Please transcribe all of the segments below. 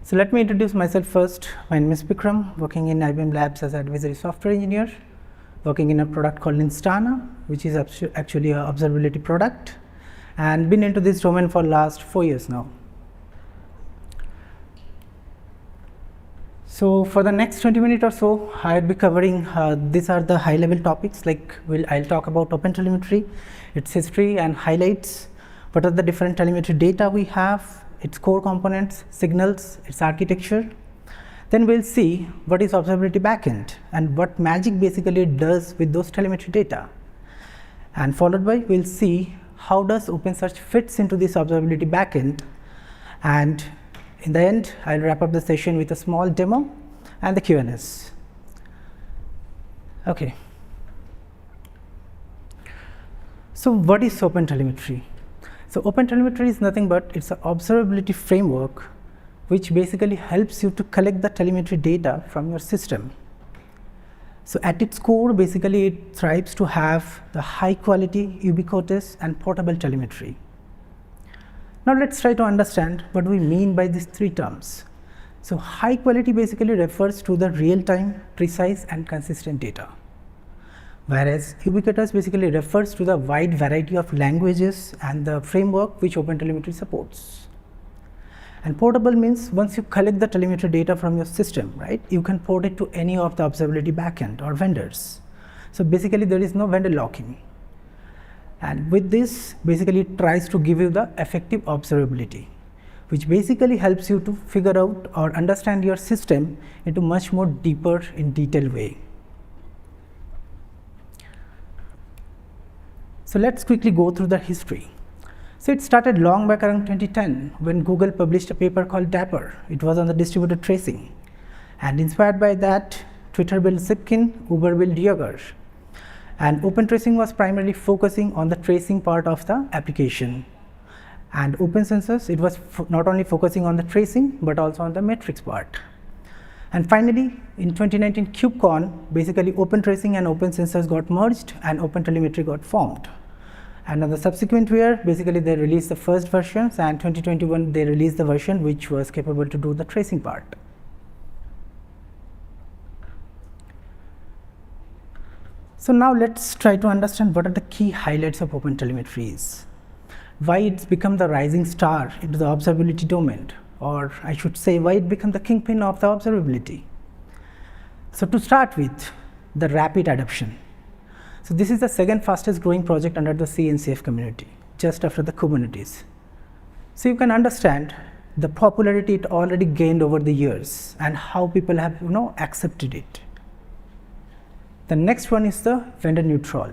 So let me introduce myself first. My name is Bikram, working in IBM Labs as an advisory software engineer, working in a product called Instana, which is actually an observability product, and been into this domain for last 4 years now. So for the next 20 minutes or so, I'll be covering, these are the high level topics, like I'll talk about OpenTelemetry, its history and highlights, what are the different telemetry data we have, its core components, signals, its architecture. Then we'll see what is observability backend and what magic basically it does with those telemetry data. And followed by, we'll see how does OpenSearch fits into this observability backend. And in the end, I'll wrap up the session with a small demo and the Q&As. Okay. So what is OpenTelemetry? So OpenTelemetry is nothing but it's an observability framework which basically helps you to collect the telemetry data from your system. So at its core, basically it thrives to have the high quality, ubiquitous and portable telemetry. Now let's try to understand what we mean by these three terms. So high quality basically refers to the real-time, precise and consistent data. Whereas ubiquitous basically refers to the wide variety of languages and the framework which OpenTelemetry supports. And portable means once you collect the telemetry data from your system, right, you can port it to any of the observability backend or vendors. So basically there is no vendor lock-in. And with this, basically it tries to give you the effective observability, which basically helps you to figure out or understand your system into much more deeper in detailed way. So let's quickly go through the history. So it started long back around 2010 when Google published a paper called Dapper. It was on the distributed tracing. And inspired by that, Twitter built Zipkin, Uber built Yager. And OpenTracing was primarily focusing on the tracing part of the application. And OpenSensors, it was not only focusing on the tracing, but also on the metrics part. And finally, in 2019 KubeCon, basically OpenTracing and OpenSensors got merged and OpenTelemetry got formed. And on the subsequent year, basically they released the first versions, and 2021 they released the version which was capable to do the tracing part. So now let's try to understand what are the key highlights of OpenTelemetry is. Why it's become the rising star into the observability domain, or I should say why it became the kingpin of the observability. So to start with, the rapid adoption. So this is the second fastest growing project under the CNCF community, just after the Kubernetes. So you can understand the popularity it already gained over the years and how people have accepted it. The next one is the vendor neutral.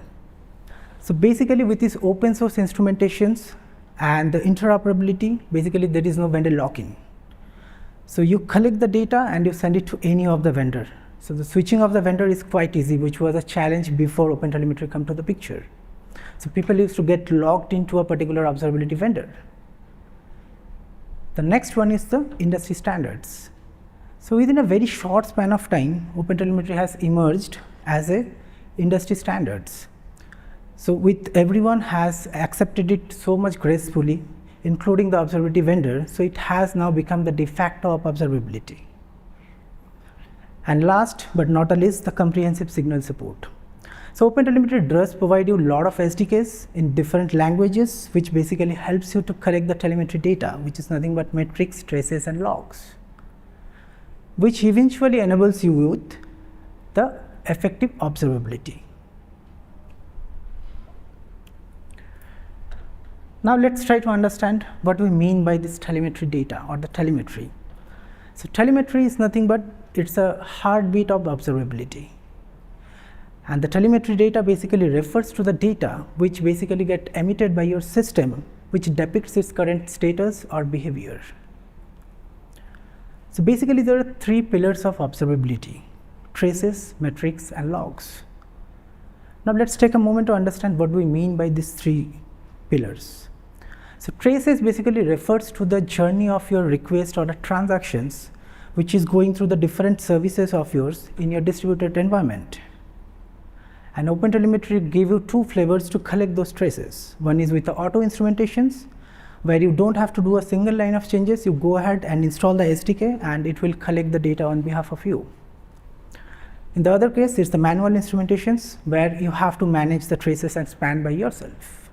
So basically with these open source instrumentations and the interoperability, basically there is no vendor lock-in. So you collect the data and you send it to any of the vendor. So the switching of the vendor is quite easy, which was a challenge before OpenTelemetry come to the picture. So people used to get locked into a particular observability vendor. The next one is the industry standards. So within a very short span of time, OpenTelemetry has emerged as a industry standards. So with everyone has accepted it so much gracefully, including the observability vendor, so it has now become the de facto of observability. And last but not least, the comprehensive signal support. So OpenTelemetry does provide you a lot of SDKs in different languages, which basically helps you to collect the telemetry data, which is nothing but metrics, traces and logs, which eventually enables you with the effective observability. Now let's try to understand what we mean by this telemetry data or the telemetry. So telemetry is nothing but it's a heartbeat of observability. And the telemetry data basically refers to the data which basically get emitted by your system, which depicts its current status or behavior. So basically there are three pillars of observability: traces, metrics and logs. Now let's take a moment to understand what we mean by these three pillars. So traces basically refers to the journey of your request or the transactions which is going through the different services of yours in your distributed environment. And OpenTelemetry give you two flavors to collect those traces. One is with the auto instrumentations, where you don't have to do a single line of changes. You go ahead and install the SDK and it will collect the data on behalf of you. In the other case, it's the manual instrumentations where you have to manage the traces and span by yourself.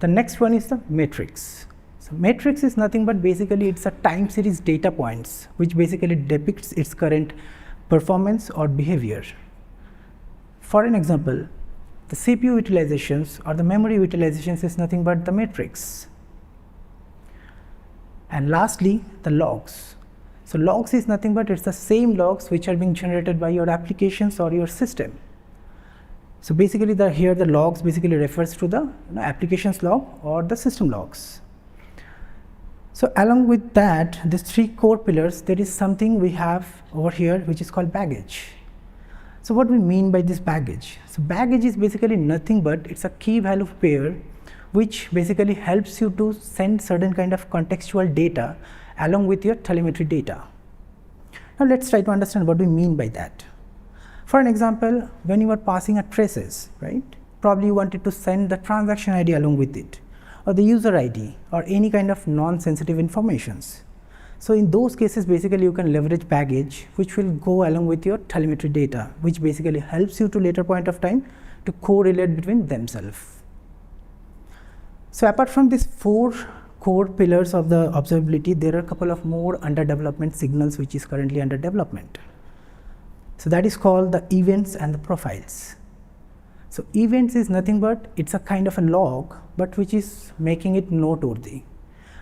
The next one is the matrix. So matrix is nothing but basically it's a time series data points which basically depicts its current performance or behavior. For an example, the CPU utilizations or the memory utilizations is nothing but the matrix. And lastly, the logs. So logs is nothing but it's the same logs which are being generated by your applications or your system. So basically here the logs basically refers to the applications log or the system logs. So along with that, these three core pillars, there is something we have over here which is called baggage. So what we mean by this baggage? So baggage is basically nothing but it's a key value pair which basically helps you to send certain kind of contextual data along with your telemetry data. Now let's try to understand what we mean by that. For an example, when you are passing a traces, right? Probably you wanted to send the transaction ID along with it, or the user ID, or any kind of non-sensitive informations. So in those cases, basically you can leverage baggage, which will go along with your telemetry data, which basically helps you to later point of time to correlate between themselves. So apart from these four core pillars of the observability, there are a couple of more under development signals which is currently under development. So that is called the events and the profiles. So events is nothing but it's a kind of a log, but which is making it noteworthy.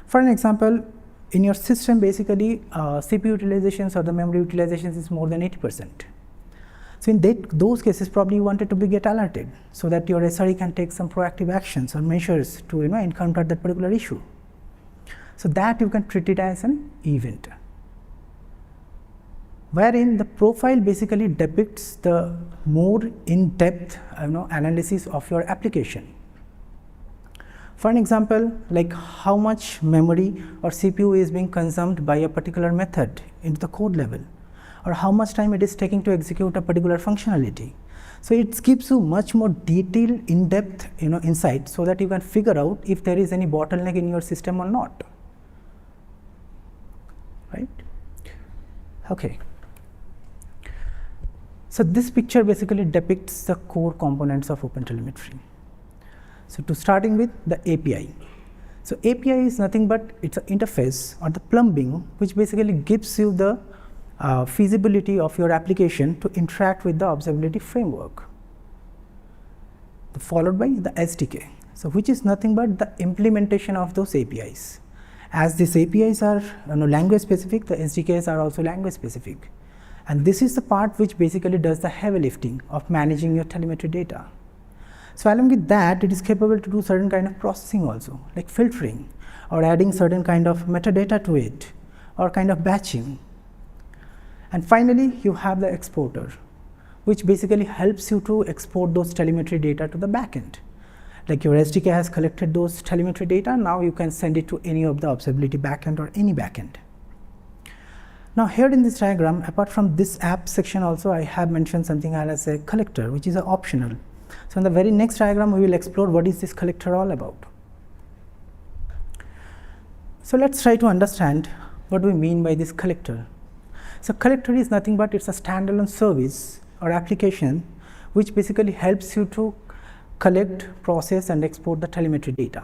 For an example, in your system, basically CPU utilizations or the memory utilizations is more than 80%. So in those cases, probably you wanted to get alerted so that your SRE can take some proactive actions or measures to encounter that particular issue. So that you can treat it as an event, wherein the profile basically depicts the more in-depth analysis of your application. For an example, like how much memory or CPU is being consumed by a particular method into the code level, or how much time it is taking to execute a particular functionality. So it gives you much more detailed, in-depth insight so that you can figure out if there is any bottleneck in your system or not. Right? Okay. So this picture basically depicts the core components of OpenTelemetry. So to starting with the API. So API is nothing but it's an interface or the plumbing which basically gives you the feasibility of your application to interact with the observability framework, followed by the SDK. So which is nothing but the implementation of those APIs. As these APIs are language specific, the SDKs are also language specific. And this is the part which basically does the heavy lifting of managing your telemetry data. So along with that, it is capable to do certain kind of processing also, like filtering or adding certain kind of metadata to it or kind of batching. And finally, you have the exporter, which basically helps you to export those telemetry data to the backend. Like your SDK has collected those telemetry data, now you can send it to any of the observability backend or any backend. Now here in this diagram, apart from this app section also, I have mentioned something as a collector, which is optional. So in the very next diagram, we will explore what is this collector all about. So let's try to understand what we mean by this collector. So collector is nothing but it's a standalone service or application which basically helps you to collect, process and export the telemetry data.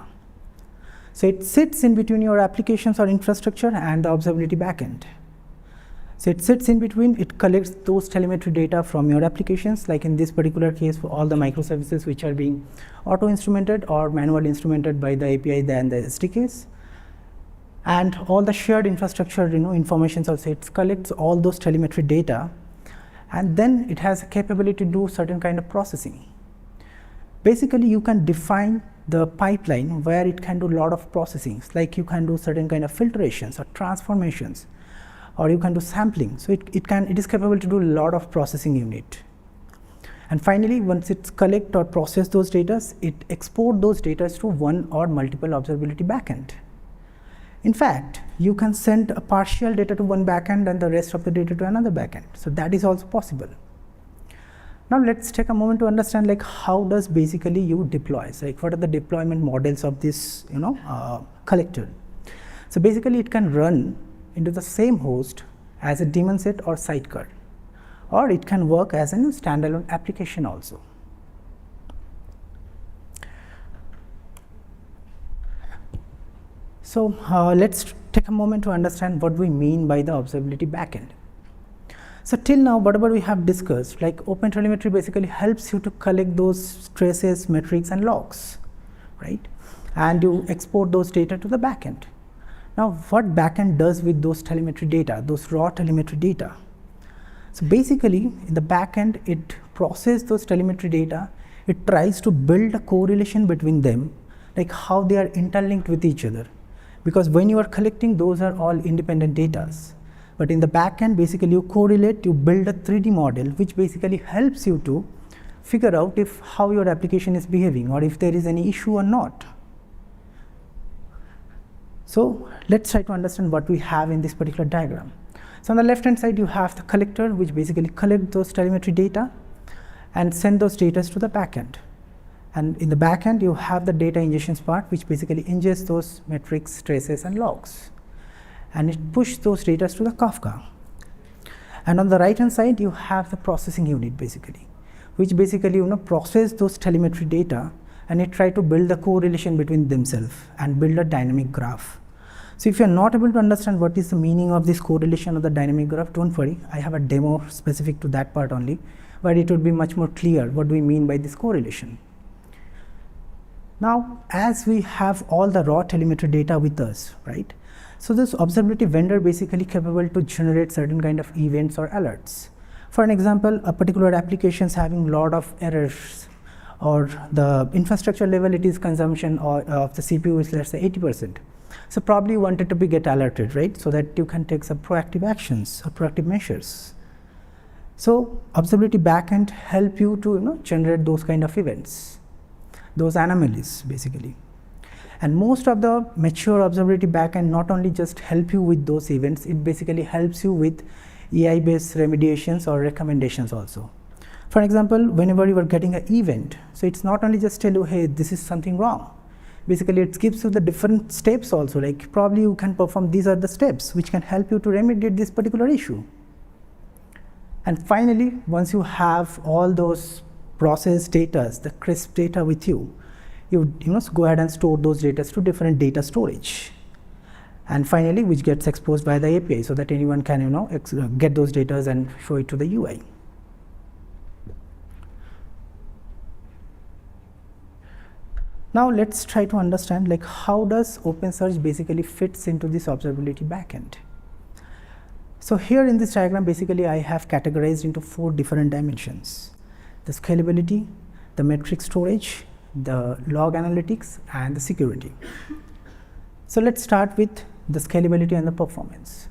So it sits in between your applications or infrastructure and the observability backend. So it sits in between, it collects those telemetry data from your applications, like in this particular case for all the microservices which are being auto-instrumented or manually instrumented by the API and the SDKs. And all the shared infrastructure information also, it collects all those telemetry data, and then it has a capability to do certain kind of processing. Basically, you can define the pipeline where it can do a lot of processing, like you can do certain kind of filtrations or transformations, or you can do sampling. So it is capable to do a lot of processing unit. And finally, once it's collect or process those data, it export those data to one or multiple observability backend. In fact, you can send a partial data to one backend and the rest of the data to another backend. So that is also possible. Now let's take a moment to understand like how does basically you deploy, so like what are the deployment models of this collector. So basically it can run into the same host as a daemon set or sidecar, or it can work as a standalone application also. So let's take a moment to understand what we mean by the observability backend. So till now, whatever we have discussed, like OpenTelemetry basically helps you to collect those traces, metrics, and logs, right? And you export those data to the backend. Now, what backend does with those telemetry data, those raw telemetry data? So basically, in the backend, it processes those telemetry data. It tries to build a correlation between them, like how they are interlinked with each other. Because when you are collecting, those are all independent data. But in the backend, basically you correlate, you build a 3D model, which basically helps you to figure out if how your application is behaving or if there is any issue or not. So let's try to understand what we have in this particular diagram. So on the left hand side, you have the collector, which basically collects those telemetry data and send those data to the backend. And in the backend, you have the data ingestions part, which basically ingests those metrics, traces, and logs. And it pushes those data to the Kafka. And on the right hand side, you have the processing unit basically, which basically process those telemetry data, and it try to build the correlation between themselves and build a dynamic graph. So if you're not able to understand what is the meaning of this correlation of the dynamic graph, don't worry, I have a demo specific to that part only, where it would be much more clear what do we mean by this correlation. Now, as we have all the raw telemetry data with us, right? So this observability vendor basically capable to generate certain kind of events or alerts. For an example, a particular application is having a lot of errors, or the infrastructure level it is consumption or of the CPU is, let's say, 80%. So probably you wanted to get alerted, right? So that you can take some proactive actions or proactive measures. So observability backend help you to generate those kind of events, those anomalies basically. And most of the mature observability backend not only just help you with those events, it basically helps you with AI-based remediations or recommendations also. For example, whenever you are getting an event, so it's not only just tell you, hey, this is something wrong. Basically, it gives you the different steps also, like probably you can perform these are the steps which can help you to remediate this particular issue. And finally, once you have all those processed data, the crisp data with you, you go ahead and store those data to different data storage. And finally, which gets exposed by the API so that anyone can get those data and show it to the UI. Now let's try to understand like how does OpenSearch basically fits into this observability backend. So here in this diagram, basically I have categorized into 4 different dimensions: the scalability, the metric storage, the log analytics, and the security. So let's start with the scalability and the performance.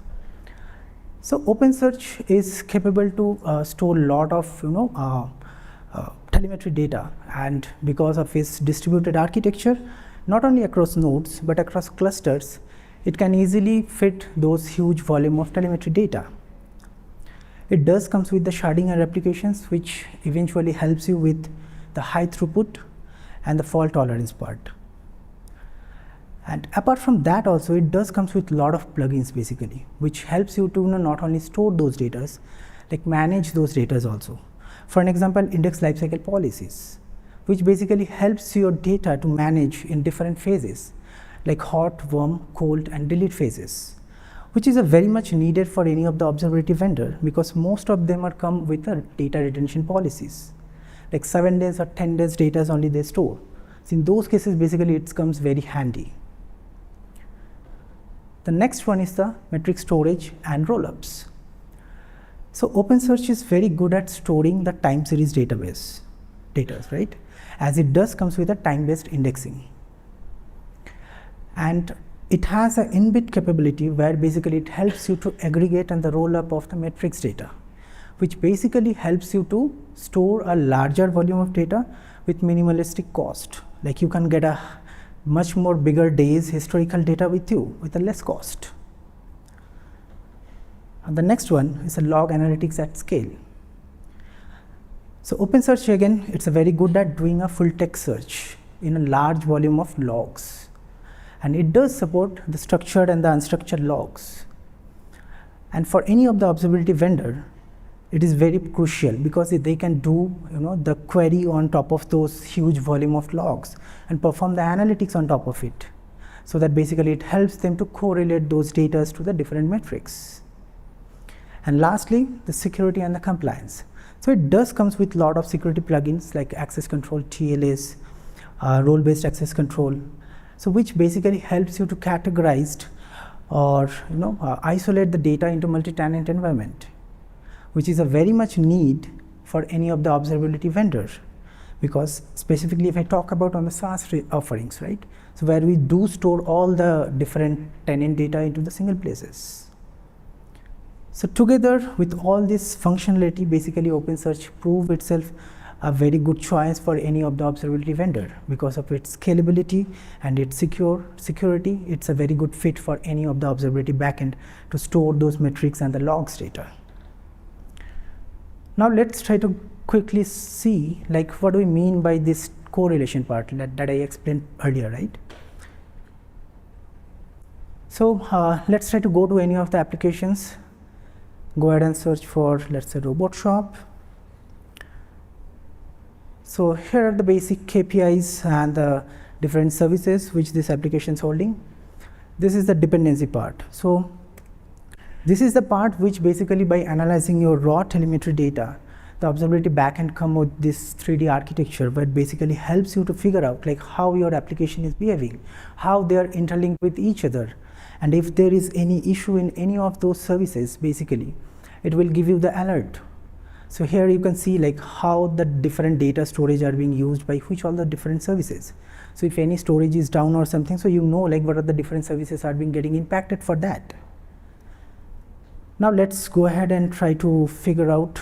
So OpenSearch is capable to store a lot of telemetry data, and because of its distributed architecture, not only across nodes but across clusters, it can easily fit those huge volume of telemetry data. It does comes with the sharding and replications, which eventually helps you with the high throughput and the fault tolerance part. And apart from that also, it does comes with a lot of plugins basically, which helps you to not only store those data, like manage those data also. For an example, index lifecycle policies, which basically helps your data to manage in different phases, like hot, warm, cold, and delete phases, which is a very much needed for any of the observability vendor, because most of them are come with the data retention policies, like 7 days or 10 days data only they store. So in those cases, basically it comes very handy. The next one is the metric storage and rollups. So OpenSearch is very good at storing the time series data, right? As it does comes with a time-based indexing. And it has an inbuilt capability where basically it helps you to aggregate and the roll-up of the metrics data, which basically helps you to store a larger volume of data with minimalistic cost. Like you can get a much more bigger days historical data with you with a less cost. And the next one is a log analytics at scale. So OpenSearch, again, it's a very good at doing a full text search in a large volume of logs. And it does support the structured and the unstructured logs. And for any of the observability vendor, it is very crucial because they can do the query on top of those huge volume of logs and perform the analytics on top of it. So that basically it helps them to correlate those data to the different metrics. And lastly, the security and the compliance. So it does comes with a lot of security plugins like access control, TLS, role-based access control. So which basically helps you to categorize or isolate the data into multi-tenant environment, which is a very much need for any of the observability vendors. Because specifically if I talk about on the SaaS offerings, right? So where we do store all the different tenant data into the single places. So together with all this functionality, basically OpenSearch proved itself a very good choice for any of the observability vendor because of its scalability and its security. It's a very good fit for any of the observability backend to store those metrics and the logs data. Now let's try to quickly see what do we mean by this correlation part that I explained earlier, right? So let's try to go to any of the applications. Go ahead and search for, let's say, robot shop. So here are the basic KPIs and the different services which this application is holding. This is the dependency part. So this is the part which basically by analyzing your raw telemetry data, the observability backend come with this 3D architecture that basically helps you to figure out how your application is behaving, how they are interlinked with each other, and if there is any issue in any of those services, basically it will give you the alert. So here you can see how the different data storage are being used by which all the different services. So if any storage is down or something, so what are the different services are being getting impacted for that. Now let's go ahead and try to figure out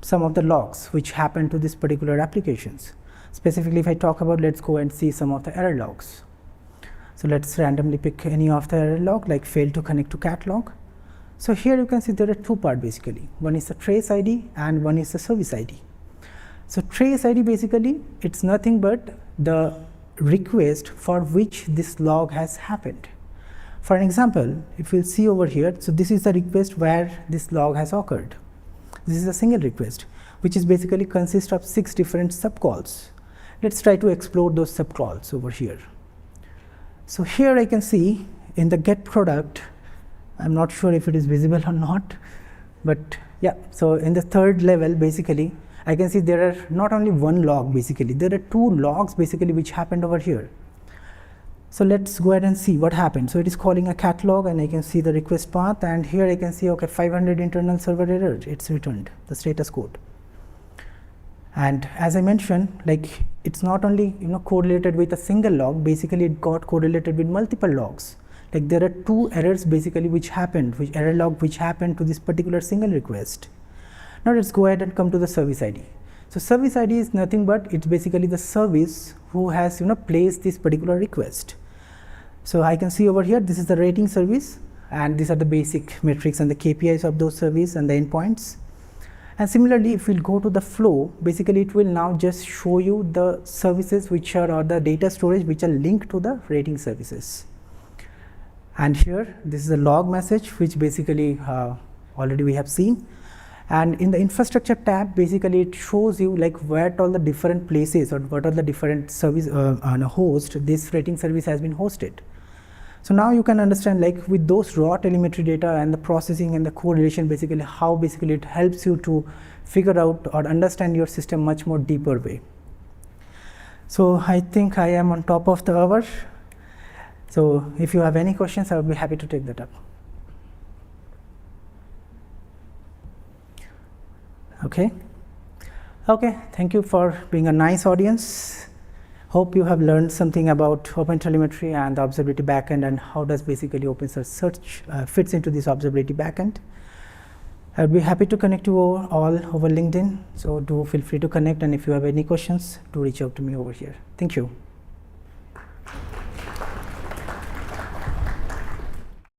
some of the logs which happen to this particular applications. Specifically if I talk about, let's go and see some of the error logs. So let's randomly pick any of the error log fail to connect to catalog. So here you can see there are two parts basically. One is the trace ID and one is the service ID. So trace ID basically it's nothing but the request for which this log has happened. For an example, if we'll see over here, so this is the request where this log has occurred. This is a single request which is basically consists of 6 different subcalls. Let's try to explore those subcalls over here. So here I can see in the get product, I'm not sure if it is visible or not, but yeah, so in the third level basically I can see there are not only one log basically, there are 2 logs basically which happened over here. So let's go ahead and see what happened. So it is calling a catalog and I can see the request path, and here I can see 500 internal server error, it's returned the status code. And as I mentioned, it's not only correlated with a single log, basically it got correlated with multiple logs. There are 2 errors basically which happened, error log which happened to this particular single request. Now let's go ahead and come to the service ID. So service ID is nothing but it's basically the service who has placed this particular request. So I can see over here this is the rating service, and these are the basic metrics and the KPIs of those service and the endpoints. And similarly, if we'll go to the flow, basically it will now just show you the services which are, or the data storage which are linked to the rating services. And here this is a log message which basically already we have seen. And in the infrastructure tab, basically it shows you where all the different places or what are the different service on a host this rating service has been hosted. So now you can understand with those raw telemetry data and the processing and the correlation, basically how basically it helps you to figure out or understand your system much more deeper way. So I think I am on top of the hour. So if you have any questions, I would be happy to take that up. Okay, thank you for being a nice audience. Hope you have learned something about OpenTelemetry and the observability backend and how does basically OpenSearch fits into this observability backend. I would be happy to connect you all over LinkedIn. So do feel free to connect, and if you have any questions, do reach out to me over here. Thank you.